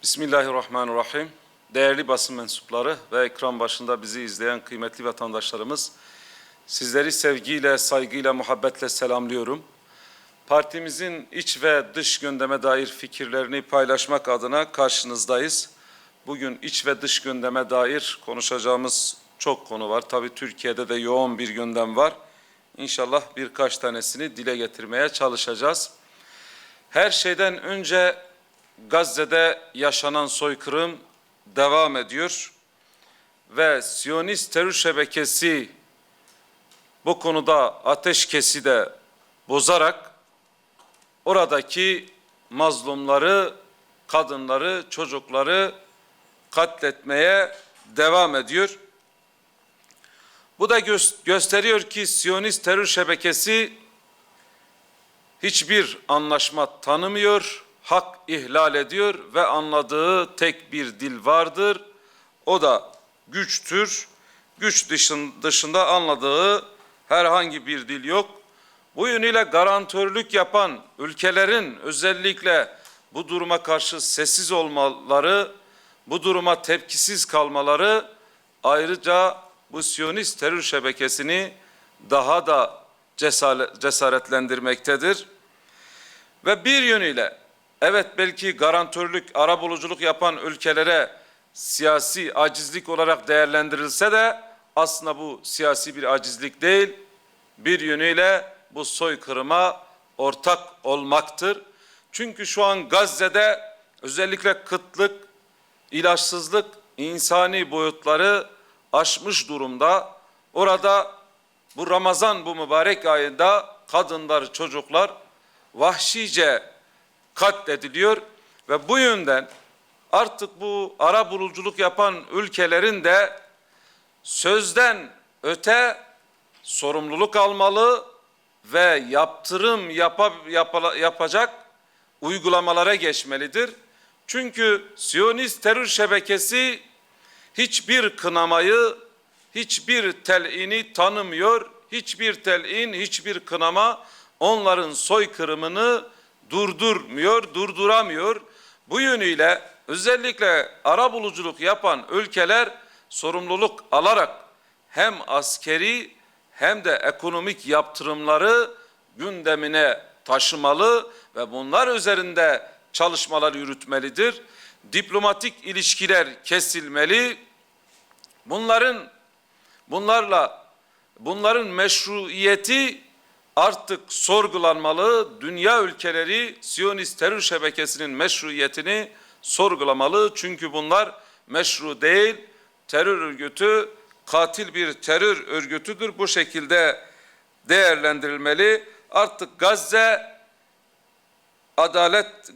Bismillahirrahmanirrahim. Değerli basın mensupları ve ekran başında bizi izleyen kıymetli vatandaşlarımız, sizleri sevgiyle, saygıyla, muhabbetle selamlıyorum. Partimizin iç ve dış gündeme dair fikirlerini paylaşmak adına karşınızdayız. Bugün iç ve dış gündeme dair konuşacağımız çok konu var. Tabii Türkiye'de de yoğun bir gündem var. İnşallah birkaç tanesini dile getirmeye çalışacağız. Her şeyden önce Gazze'de yaşanan soykırım devam ediyor ve Siyonist terör şebekesi bu konuda ateşkesi de bozarak oradaki mazlumları, kadınları, çocukları katletmeye devam ediyor. Bu da gösteriyor ki Siyonist terör şebekesi hiçbir anlaşma tanımıyor, hak ihlal ediyor ve anladığı tek bir dil vardır. O da güçtür. Güç dışında anladığı herhangi bir dil yok. Bu yönüyle garantörlük yapan ülkelerin özellikle bu duruma karşı sessiz olmaları, bu duruma tepkisiz kalmaları ayrıca bu Siyonist terör şebekesini daha da cesaretlendirmektedir. Ve bir yönüyle evet belki garantörlük, arabuluculuk yapan ülkelere siyasi acizlik olarak değerlendirilse de aslında bu siyasi bir acizlik değil, bir yönüyle bu soykırıma ortak olmaktır. Çünkü şu an Gazze'de özellikle kıtlık, ilaçsızlık, insani boyutları aşmış durumda. Orada bu Ramazan, bu mübarek ayında kadınlar, çocuklar vahşice katlediliyor ve bu yönden artık bu arabuluculuk yapan ülkelerin de sözden öte sorumluluk almalı ve yaptırım yapacak uygulamalara geçmelidir. Çünkü Siyonist terör şebekesi hiçbir kınamayı, hiçbir telini tanımıyor. Hiçbir telin, hiçbir kınama onların soykırımını durduramıyor. Bu yönüyle özellikle arabuluculuk yapan ülkeler sorumluluk alarak hem askeri hem de ekonomik yaptırımları gündemine taşımalı ve bunlar üzerinde çalışmalar yürütmelidir. Diplomatik ilişkiler kesilmeli. Bunların meşruiyeti artık sorgulanmalı. Dünya ülkeleri Siyonist terör şebekesinin meşruiyetini sorgulamalı. Çünkü bunlar meşru değil, terör örgütü, katil bir terör örgütüdür. Bu şekilde değerlendirilmeli. Artık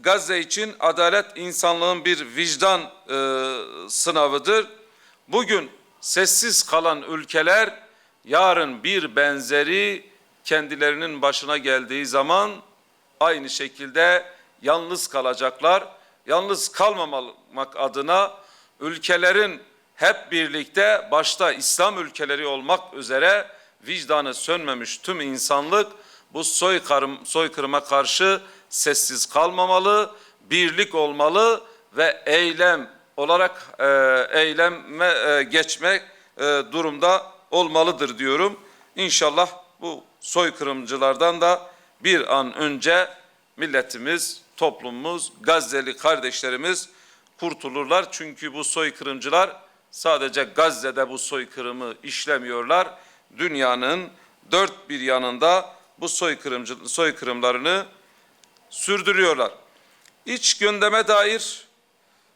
Gazze için adalet insanlığın bir vicdan sınavıdır. Bugün sessiz kalan ülkeler yarın bir benzeri kendilerinin başına geldiği zaman aynı şekilde yalnız kalacaklar. Yalnız kalmamak adına ülkelerin hep birlikte başta İslam ülkeleri olmak üzere vicdanı sönmemiş tüm insanlık bu soykırıma karşı sessiz kalmamalı, birlik olmalı ve eyleme geçmek durumda olmalıdır diyorum. İnşallah bu soykırımcılardan da bir an önce milletimiz, toplumumuz, Gazze'li kardeşlerimiz kurtulurlar. Çünkü bu soykırımcılar sadece Gazze'de bu soykırımı işlemiyorlar. Dünyanın dört bir yanında bu soykırımlarını sürdürüyorlar. İç gündeme dair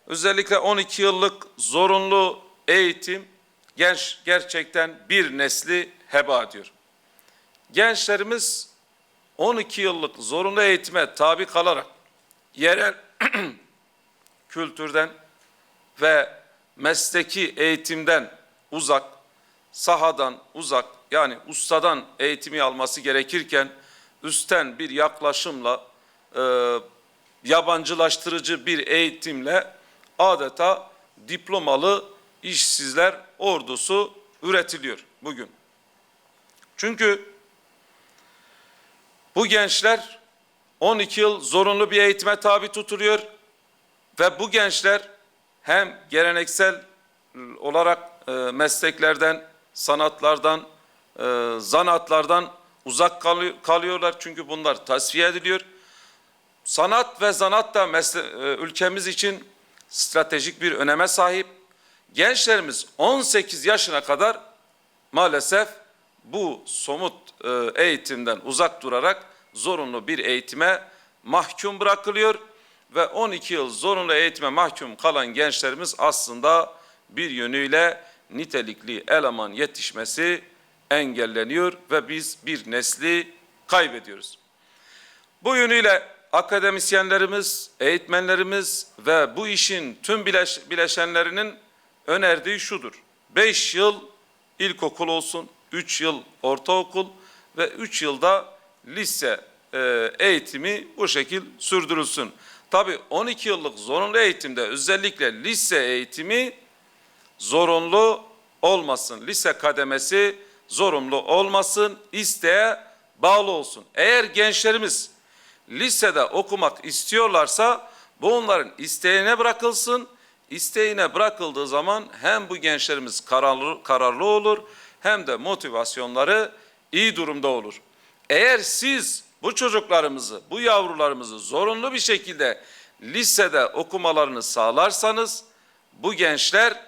özellikle 12 yıllık zorunlu eğitim gerçekten bir nesli heba ediyor. Gençlerimiz 12 yıllık zorunlu eğitime tabi kalarak yerel kültürden ve mesleki eğitimden uzak, sahadan uzak, yani ustadan eğitimi alması gerekirken üstten bir yaklaşımla, yabancılaştırıcı bir eğitimle adeta diplomalı işsizler ordusu üretiliyor bugün. Çünkü bu gençler 12 yıl zorunlu bir eğitime tabi tutuluyor. Ve bu gençler hem geleneksel olarak mesleklerden, sanatlardan, zanaatlardan uzak kalıyorlar. Çünkü bunlar tasfiye ediliyor. Sanat ve zanaat da ülkemiz için stratejik bir öneme sahip. Gençlerimiz 18 yaşına kadar maalesef bu somut eğitimden uzak durarak zorunlu bir eğitime mahkum bırakılıyor ve 12 yıl zorunlu eğitime mahkum kalan gençlerimiz aslında bir yönüyle nitelikli eleman yetişmesi engelleniyor ve biz bir nesli kaybediyoruz. Bu yönüyle akademisyenlerimiz, eğitmenlerimiz ve bu işin tüm bileşenlerinin önerdiği şudur: 5 yıl ilkokul olsun, 3 yıl ortaokul ve 3 yılda lise eğitimi bu şekil sürdürülsün. Tabii 12 yıllık zorunlu eğitimde özellikle lise eğitimi zorunlu olmasın. Lise kademesi zorunlu olmasın, isteğe bağlı olsun. Eğer gençlerimiz lisede okumak istiyorlarsa bu onların isteğine bırakılsın. İsteğine bırakıldığı zaman hem bu gençlerimiz kararlı olur hem de motivasyonları iyi durumda olur. Eğer siz bu çocuklarımızı, bu yavrularımızı zorunlu bir şekilde lisede okumalarını sağlarsanız bu gençler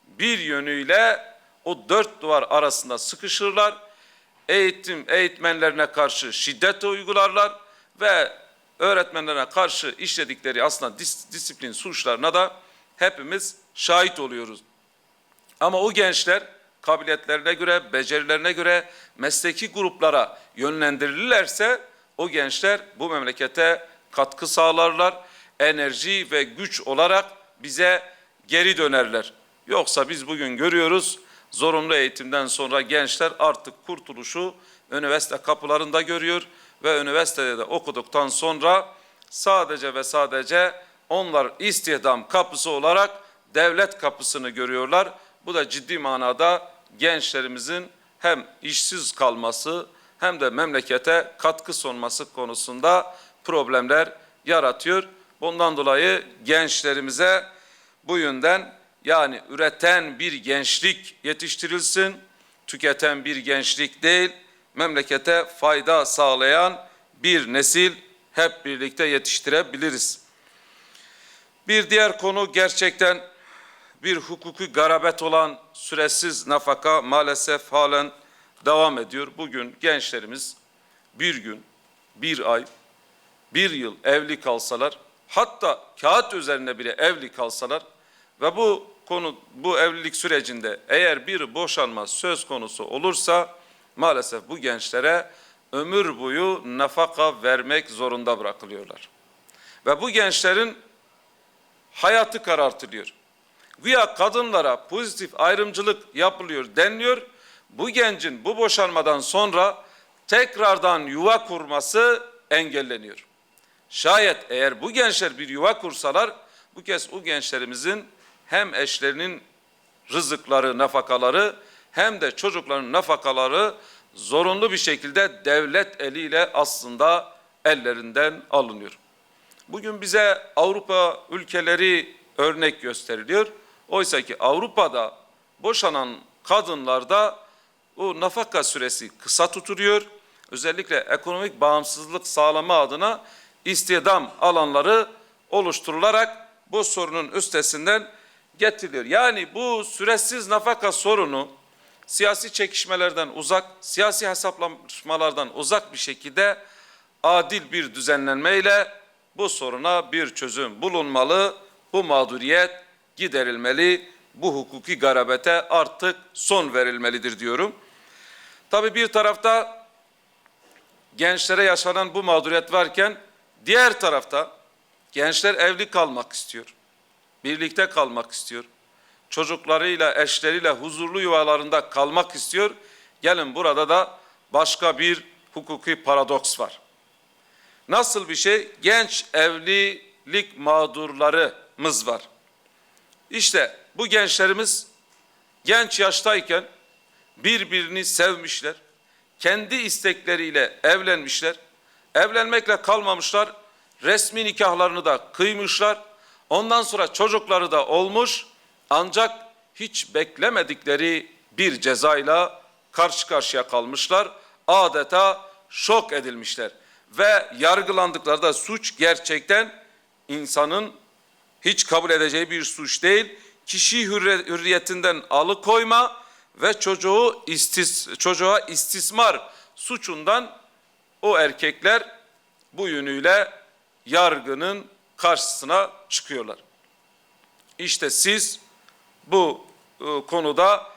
bir yönüyle o dört duvar arasında sıkışırlar. Eğitmenlerine karşı şiddet uygularlar ve öğretmenlerine karşı işledikleri aslında disiplin suçlarına da hepimiz şahit oluyoruz. Ama o gençler kabiliyetlerine göre, becerilerine göre mesleki gruplara yönlendirilirlerse o gençler bu memlekete katkı sağlarlar. Enerji ve güç olarak bize geri dönerler. Yoksa biz bugün görüyoruz, zorunlu eğitimden sonra gençler artık kurtuluşu üniversite kapılarında görüyor ve üniversitede de okuduktan sonra sadece ve sadece onlar istihdam kapısı olarak devlet kapısını görüyorlar. Bu da ciddi manada gençlerimizin hem işsiz kalması hem de memlekete katkı sunması konusunda problemler yaratıyor. Bundan dolayı gençlerimize bu yönden, yani üreten bir gençlik yetiştirilsin, tüketen bir gençlik değil, memlekete fayda sağlayan bir nesil hep birlikte yetiştirebiliriz. Bir diğer konu gerçekten bir hukuki garabet olan süresiz nafaka maalesef halen devam ediyor. Bugün gençlerimiz bir gün, bir ay, bir yıl evli kalsalar, hatta kağıt üzerinde bile evli kalsalar ve bu evlilik sürecinde eğer bir boşanma söz konusu olursa maalesef bu gençlere ömür boyu nafaka vermek zorunda bırakılıyorlar. Ve bu gençlerin hayatı karartılıyor. Güya kadınlara pozitif ayrımcılık yapılıyor deniliyor. Bu gencin bu boşanmadan sonra tekrardan yuva kurması engelleniyor. Şayet eğer bu gençler bir yuva kursalar, bu kez o gençlerimizin hem eşlerinin rızıkları, nafakaları hem de çocukların nafakaları zorunlu bir şekilde devlet eliyle aslında ellerinden alınıyor. Bugün bize Avrupa ülkeleri örnek gösteriliyor. Oysa ki Avrupa'da boşanan kadınlarda o nafaka süresi kısa tutuluyor. Özellikle ekonomik bağımsızlık sağlama adına istihdam alanları oluşturularak bu sorunun üstesinden getiriliyor. Yani bu süresiz nafaka sorunu siyasi çekişmelerden uzak, siyasi hesaplaşmalardan uzak bir şekilde adil bir düzenlenmeyle bu soruna bir çözüm bulunmalı, bu mağduriyet giderilmeli, bu hukuki garabete artık son verilmelidir diyorum. Tabii bir tarafta gençlere yaşanan bu mağduriyet varken diğer tarafta gençler evli kalmak istiyor, birlikte kalmak istiyor, çocuklarıyla, eşleriyle huzurlu yuvalarında kalmak istiyor. Gelin burada da başka bir hukuki paradoks var. Nasıl bir şey? Genç evlilik mağdurlarımız var. İşte bu gençlerimiz genç yaştayken birbirini sevmişler, kendi istekleriyle evlenmişler, evlenmekle kalmamışlar, resmi nikahlarını da kıymışlar. Ondan sonra çocukları da olmuş, ancak hiç beklemedikleri bir cezayla karşı karşıya kalmışlar. Adeta şok edilmişler ve yargılandıkları suç gerçekten insanın hiç kabul edeceği bir suç değil. Kişiyi hürriyetinden alıkoyma ve çocuğa istismar suçundan o erkekler bu yönüyle yargının karşısına çıkıyorlar. İşte siz bu konuda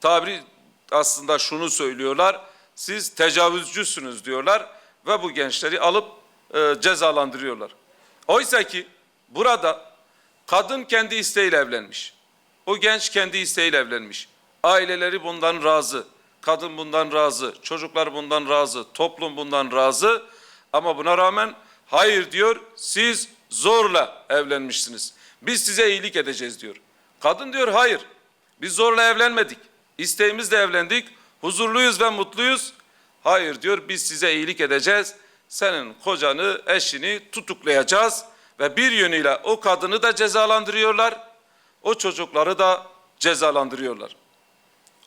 tabiri aslında şunu söylüyorlar, siz tecavüzcüsünüz diyorlar ve bu gençleri alıp cezalandırıyorlar. Oysa ki burada kadın kendi isteğiyle evlenmiş, o genç kendi isteğiyle evlenmiş, aileleri bundan razı, kadın bundan razı, çocuklar bundan razı, toplum bundan razı ama buna rağmen hayır diyor, siz zorla evlenmişsiniz, biz size iyilik edeceğiz diyor. Kadın diyor hayır, biz zorla evlenmedik, isteğimizle evlendik, huzurluyuz ve mutluyuz. Hayır diyor, biz size iyilik edeceğiz, senin kocanı, eşini tutuklayacağız ve bir yönüyle o kadını da cezalandırıyorlar, o çocukları da cezalandırıyorlar.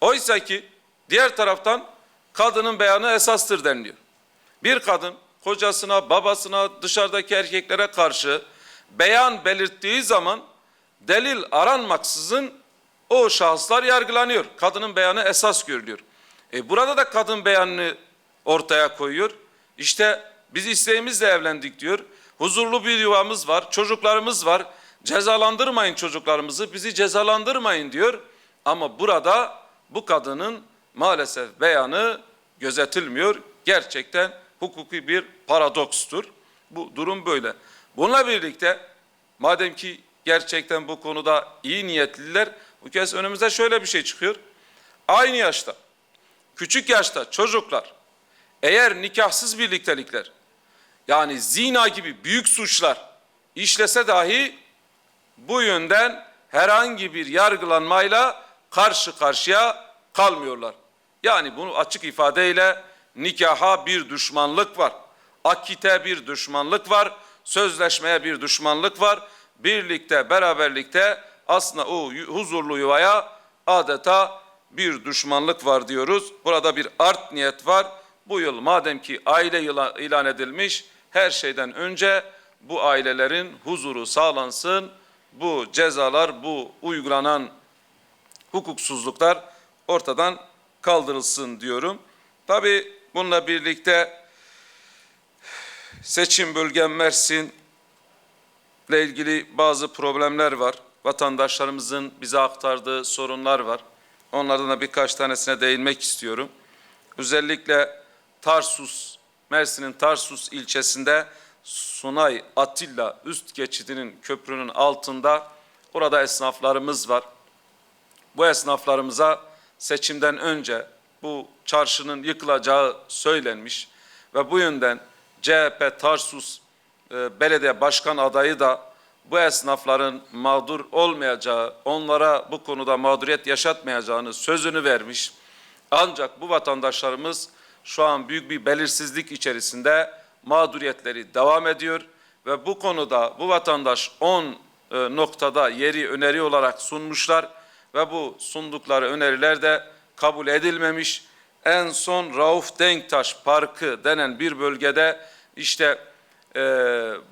Oysa ki diğer taraftan kadının beyanı esastır deniliyor. Bir kadın kocasına, babasına, dışarıdaki erkeklere karşı beyan belirttiği zaman delil aranmaksızın o şahıslar yargılanıyor. Kadının beyanı esas görülüyor. Burada da kadın beyanını ortaya koyuyor. İşte biz isteğimizle evlendik diyor. Huzurlu bir yuvamız var, çocuklarımız var. Cezalandırmayın çocuklarımızı, bizi cezalandırmayın diyor. Ama burada bu kadının maalesef beyanı gözetilmiyor. Gerçekten hukuki bir paradokstur. Bu durum böyle. Bununla birlikte madem ki gerçekten bu konuda iyi niyetliler, bu kez önümüze şöyle bir şey çıkıyor. Aynı yaşta, küçük yaşta çocuklar eğer nikahsız birliktelikler, yani zina gibi büyük suçlar işlese dahi bu yönden herhangi bir yargılanmayla karşı karşıya kalmıyorlar. Yani bunu açık ifadeyle nikaha bir düşmanlık var, akite bir düşmanlık var, sözleşmeye bir düşmanlık var. Birlikte, beraberlikte aslında o huzurlu yuvaya adeta bir düşmanlık var diyoruz. Burada bir art niyet var. Bu yıl madem ki aile yılı ilan edilmiş, her şeyden önce bu ailelerin huzuru sağlansın, bu cezalar, bu uygulanan hukuksuzluklar ortadan kaldırılsın diyorum. Tabii bununla birlikte seçim bölgem Mersin ile ilgili bazı problemler var. Vatandaşlarımızın bize aktardığı sorunlar var. Onlardan da birkaç tanesine değinmek istiyorum. Özellikle Tarsus, Mersin'in Tarsus ilçesinde Sunay Atilla üst geçidinin köprünün altında orada esnaflarımız var. Bu esnaflarımıza seçimden önce bu çarşının yıkılacağı söylenmiş ve bu yönden CHP Tarsus belediye başkan adayı da bu esnafların mağdur olmayacağı, onlara bu konuda mağduriyet yaşatmayacağını sözünü vermiş. Ancak bu vatandaşlarımız şu an büyük bir belirsizlik içerisinde, mağduriyetleri devam ediyor ve bu konuda bu vatandaş 10 noktada yeri öneri olarak sunmuşlar ve bu sundukları öneriler de kabul edilmemiş. En son Rauf Denktaş Parkı denen bir bölgede işte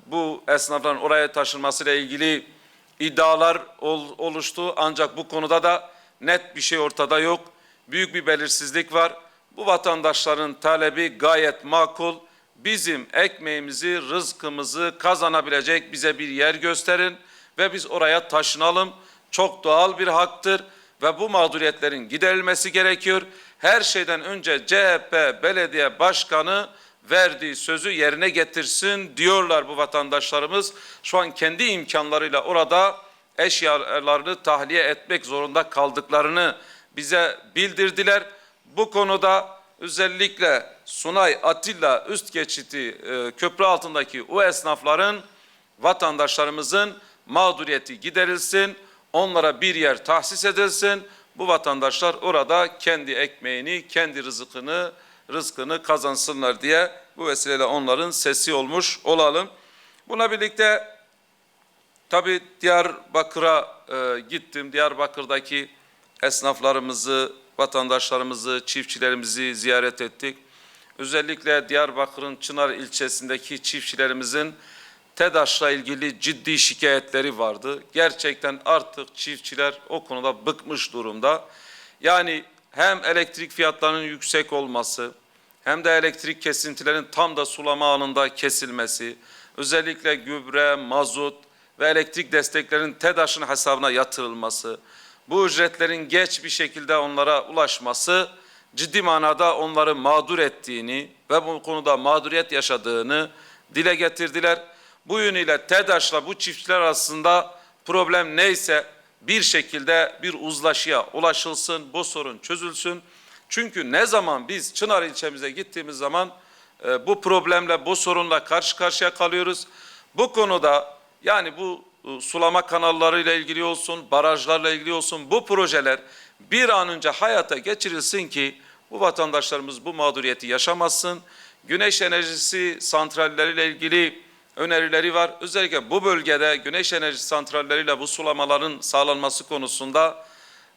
bu esnafların oraya taşınmasıyla ilgili iddialar oluştu. Ancak bu konuda da net bir şey ortada yok. Büyük bir belirsizlik var. Bu vatandaşların talebi gayet makul. Bizim ekmeğimizi, rızkımızı kazanabilecek bize bir yer gösterin ve biz oraya taşınalım. Çok doğal bir haktır ve bu mağduriyetlerin giderilmesi gerekiyor. Her şeyden önce CHP belediye başkanı verdiği sözü yerine getirsin diyorlar bu vatandaşlarımız. Şu an kendi imkanlarıyla orada eşyalarını tahliye etmek zorunda kaldıklarını bize bildirdiler. Bu konuda özellikle Sunay Atilla üst geçiti köprü altındaki o esnafların, vatandaşlarımızın mağduriyeti giderilsin, onlara bir yer tahsis edilsin. Bu vatandaşlar orada kendi ekmeğini, kendi rızkını kazansınlar diye bu vesileyle onların sesi olmuş olalım. Buna birlikte Tabii Diyarbakır'a gittim. Diyarbakır'daki esnaflarımızı, vatandaşlarımızı, çiftçilerimizi ziyaret ettik. Özellikle Diyarbakır'ın Çınar ilçesindeki çiftçilerimizin TEDAŞ'la ilgili ciddi şikayetleri vardı. Gerçekten artık çiftçiler o konuda bıkmış durumda. Yani hem elektrik fiyatlarının yüksek olması, hem de elektrik kesintilerinin tam da sulama anında kesilmesi, özellikle gübre, mazot ve elektrik desteklerinin TEDAŞ'ın hesabına yatırılması, bu ücretlerin geç bir şekilde onlara ulaşması ciddi manada onları mağdur ettiğini ve bu konuda mağduriyet yaşadığını dile getirdiler. Bu yönüyle TEDAŞ'la bu çiftçiler arasında problem neyse bir şekilde bir uzlaşıya ulaşılsın, bu sorun çözülsün. Çünkü ne zaman biz Çınar ilçemize gittiğimiz zaman bu problemle, bu sorunla karşı karşıya kalıyoruz. Bu konuda yani bu sulama kanallarıyla ilgili olsun, barajlarla ilgili olsun bu projeler bir an önce hayata geçirilsin ki bu vatandaşlarımız bu mağduriyeti yaşamasın. Güneş enerjisi santralleriyle ilgili önerileri var. Özellikle bu bölgede güneş enerji santralleriyle bu sulamaların sağlanması konusunda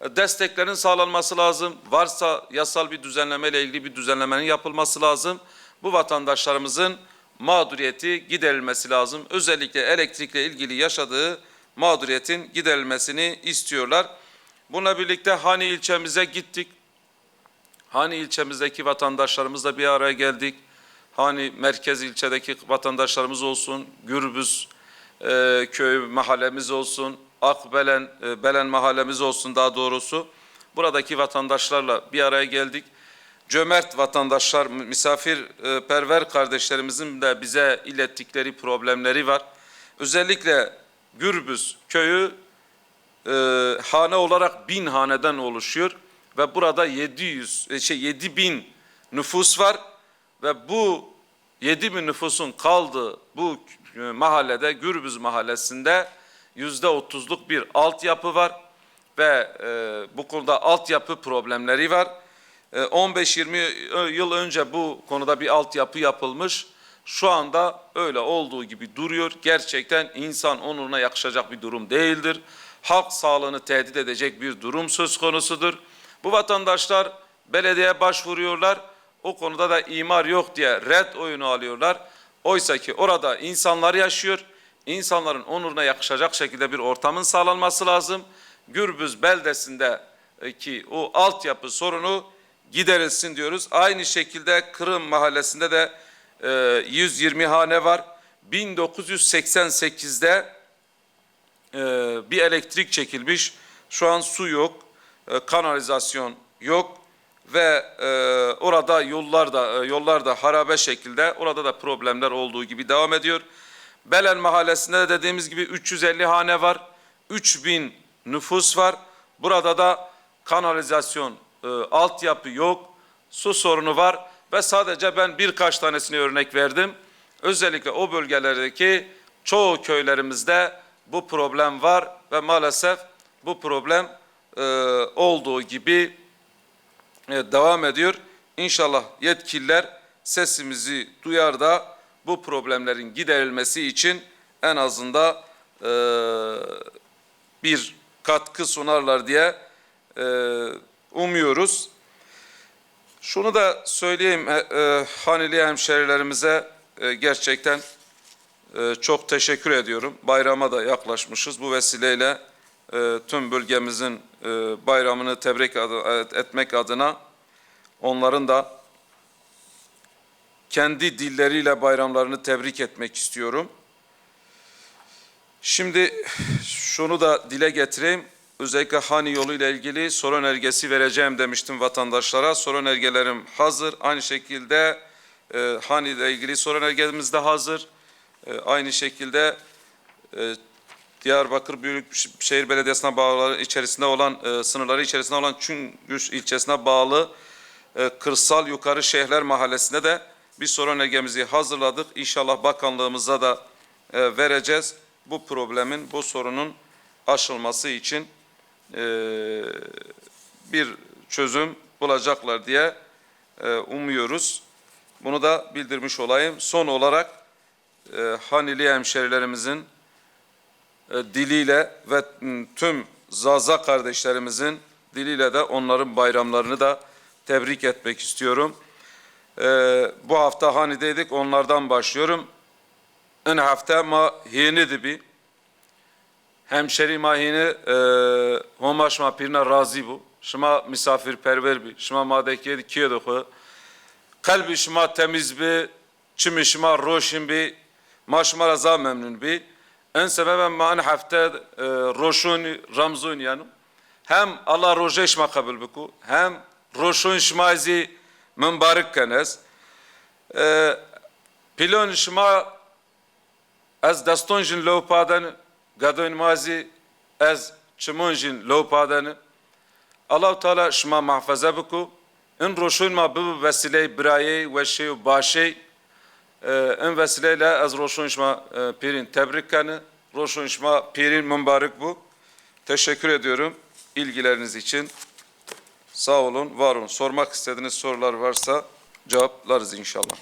desteklerin sağlanması lazım. Varsa yasal bir düzenlemeyle ilgili bir düzenlemenin yapılması lazım. Bu vatandaşlarımızın mağduriyeti giderilmesi lazım. Özellikle elektrikle ilgili yaşadığı mağduriyetin giderilmesini istiyorlar. Bununla birlikte Hani ilçemize gittik. Hani ilçemizdeki vatandaşlarımızla bir araya geldik. Hani merkez ilçedeki vatandaşlarımız olsun, Gürbüz köy mahallemiz olsun, Akbelen, Belen mahallemiz olsun daha doğrusu. Buradaki vatandaşlarla bir araya geldik. Cömert vatandaşlar, misafirperver kardeşlerimizin de bize ilettikleri problemleri var. Özellikle Gürbüz köyü hane olarak 1000 haneden oluşuyor ve burada 7.000 nüfus var ve bu 7.000 nüfusun kaldığı bu mahallede, Gürbüz mahallesinde %30'luk bir altyapı var ve bu konuda altyapı problemleri var. 15-20 yıl önce bu konuda bir altyapı yapılmış. Şu anda öyle olduğu gibi duruyor. Gerçekten insan onuruna yakışacak bir durum değildir. Halk sağlığını tehdit edecek bir durum söz konusudur. Bu vatandaşlar belediyeye başvuruyorlar. O konuda da imar yok diye red oyunu alıyorlar. Oysa ki orada insanlar yaşıyor. İnsanların onuruna yakışacak şekilde bir ortamın sağlanması lazım. Gürbüz beldesindeki o altyapı sorunu giderilsin diyoruz. Aynı şekilde Kırım mahallesinde de 120 hane var. 1988'de bir elektrik çekilmiş. Şu an su yok, kanalizasyon yok ve orada yollar da harabe şekilde, orada da problemler olduğu gibi devam ediyor. Belen mahallesinde de dediğimiz gibi 350 hane var, 3000 nüfus var. Burada da kanalizasyon, altyapı yok, su sorunu var ve sadece ben birkaç tanesini örnek verdim. Özellikle o bölgelerdeki çoğu köylerimizde bu problem var ve maalesef bu problem olduğu gibi devam ediyor. İnşallah yetkililer sesimizi duyar da bu problemlerin giderilmesi için en azından bir katkı sunarlar diye umuyoruz. Şunu da söyleyeyim, Hanili hemşerilerimize gerçekten çok teşekkür ediyorum. Bayrama da yaklaşmışız. Bu vesileyle tüm bölgemizin bayramını tebrik etmek adına onların da kendi dilleriyle bayramlarını tebrik etmek istiyorum. Şimdi şunu da dile getireyim. Özellikle Hani yolu ile ilgili soru önergesi vereceğim demiştim vatandaşlara. Soru önergelerim hazır. Aynı şekilde Hani ile ilgili soru önergemiz de hazır. Aynı şekilde Diyarbakır Büyükşehir Belediyesi'ne bağlı içerisinde olan sınırları içerisinde olan Çüngüş ilçesine bağlı Kırsal Yukarı Şehirler Mahallesi'nde de bir soru önergemizi hazırladık. İnşallah bakanlığımıza da vereceğiz. Bu problemin, bu sorunun aşılması için bir çözüm bulacaklar diye umuyoruz. Bunu da bildirmiş olayım. Son olarak Hanili hemşerilerimizin diliyle ve tüm Zaza kardeşlerimizin diliyle de onların bayramlarını da tebrik etmek istiyorum. Bu hafta hanideydik, onlardan başlıyorum. En hafta ma yeni dibi. Hemşeri ma yeni homaş ma pirna razı bu. Şuma misafirperver bi. Şuma madeki kiye de kalbi şuma temiz bi. Çimi şuma roşin bi. Ma şuma raza memnun bi. En sebeben ma en hafta roşun Ramzun yani. Hem Allah roje şuma kabul biku. Hem roşun şmaizi mübarek kenez. Pilon şuma az daston jin lewpadan gadoyn mazi az çimon jin lewpadan Allah Teala şuma mahfaza biku in roşun ma bi vesile braye ve şey başe in vesileyle az roşun şuma pirin tebrik kanı roşun şuma pirin mübarek bu. Teşekkür ediyorum ilgileriniz için. Sağ olun, var olun. Sormak istediğiniz sorular varsa cevaplarız inşallah.